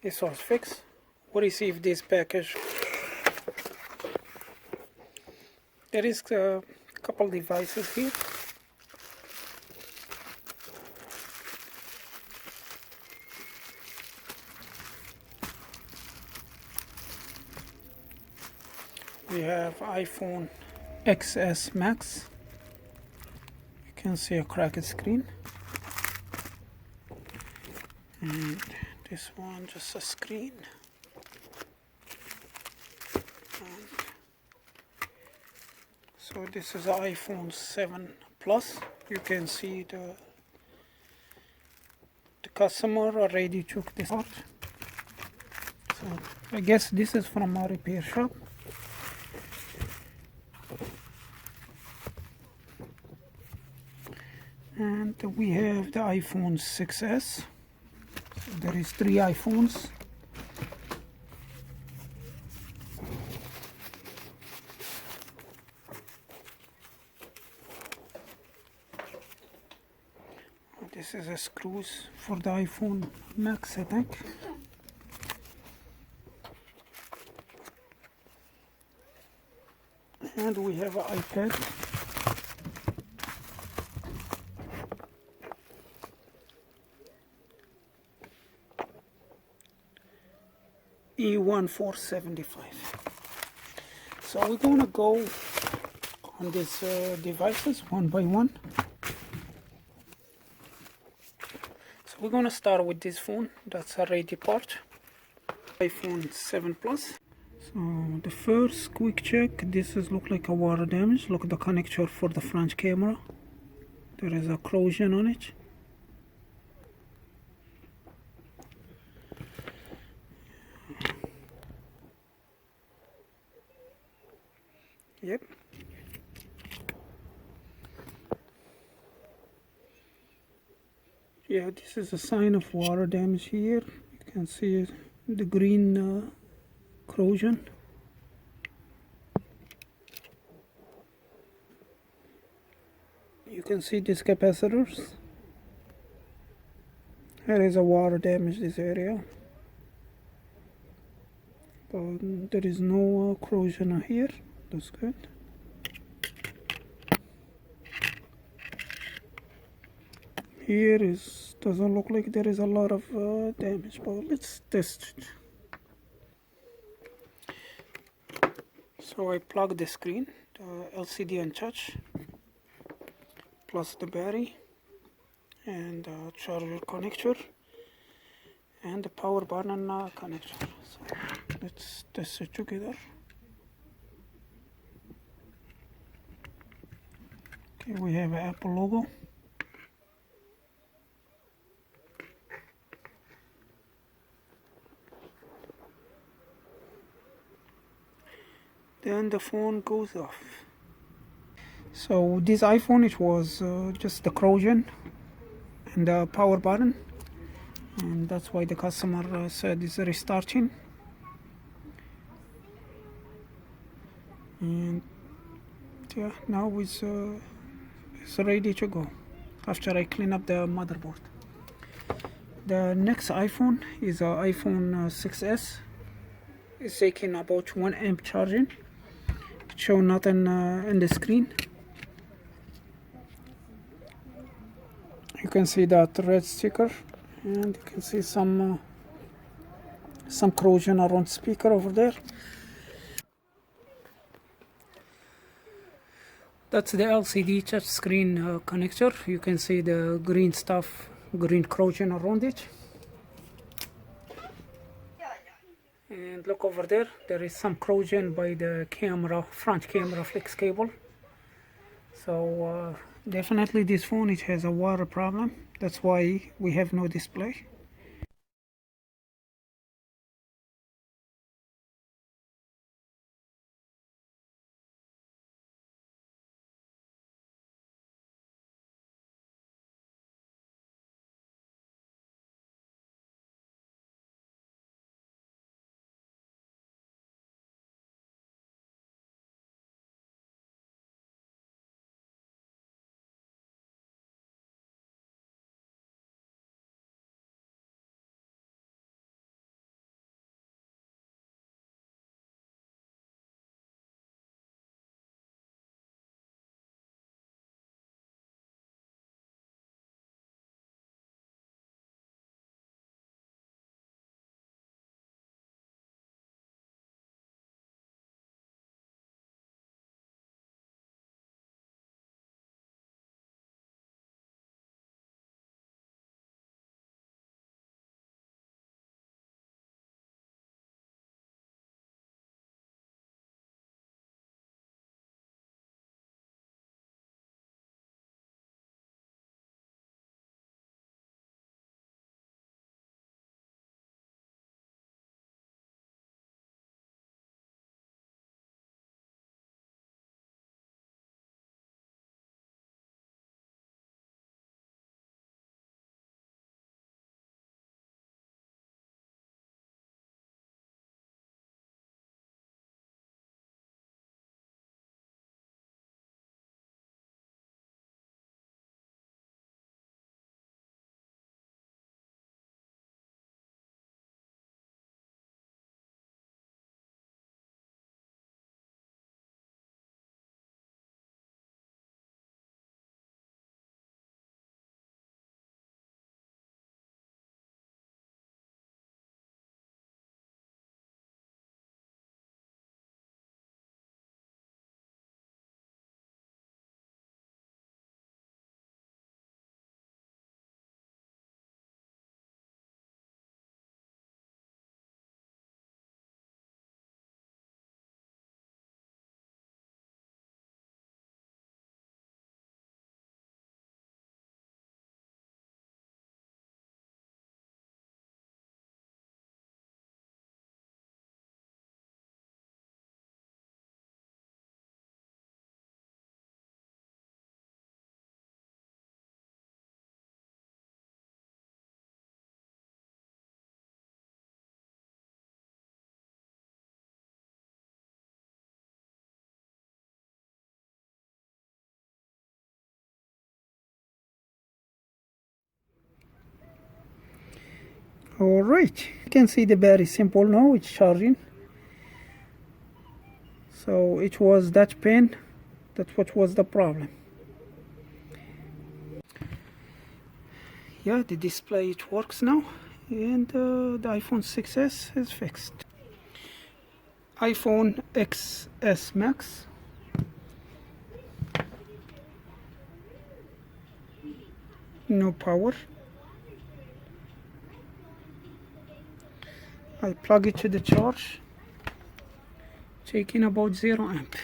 This was fixed. We received this package. There is a couple devices here. We have iPhone XS Max. You can see a cracked screen. And this one just a screen. And so this is an iPhone 7 Plus. You can see the customer already took this out. So I guess this is from a repair shop. And we have the iPhone 6s. So there is 3 iPhones. This is a screws for the iPhone Max, I think. And we have an iPad. E1475. So we're gonna go on these devices one by one. So we're gonna start with this phone. That's already part. iPhone 7 Plus. So the first quick check. This is look like a water damage. Look at the connector for the front camera. There is a corrosion on it. Yep. Yeah, this is a sign of water damage here. You can see the green corrosion. You can see these capacitors. There is a water damage this area. But there is no corrosion here. That's good. Here doesn't look like there is a lot of damage, but let's test it. So I plug the screen, the LCD and touch, plus the battery, and the charger connector, and the power button connector. So let's test it together. Okay, we have an Apple logo. Then the phone goes off. So this iPhone, it was just the corrosion and the power button, and that's why the customer said it's restarting. And yeah, now it's ready to go after I clean up the motherboard. The next iPhone is an iPhone 6s. It's taking about 1 amp charging. It shows nothing in the screen. You can see that red sticker, and you can see some corrosion around speaker over there. That's the LCD touchscreen connector. You can see the green stuff, green corrosion around it. And look over there, there is some corrosion by the camera, front camera flex cable. So definitely this phone, it has a water problem. That's why we have no display. Alright, you can see the battery simple now, it's charging. So it was that pin, that's what was the problem. Yeah, the display, it works now, and the iPhone 6s is fixed. iPhone XS Max. No power. I plug it to the charge, taking about 0 amp.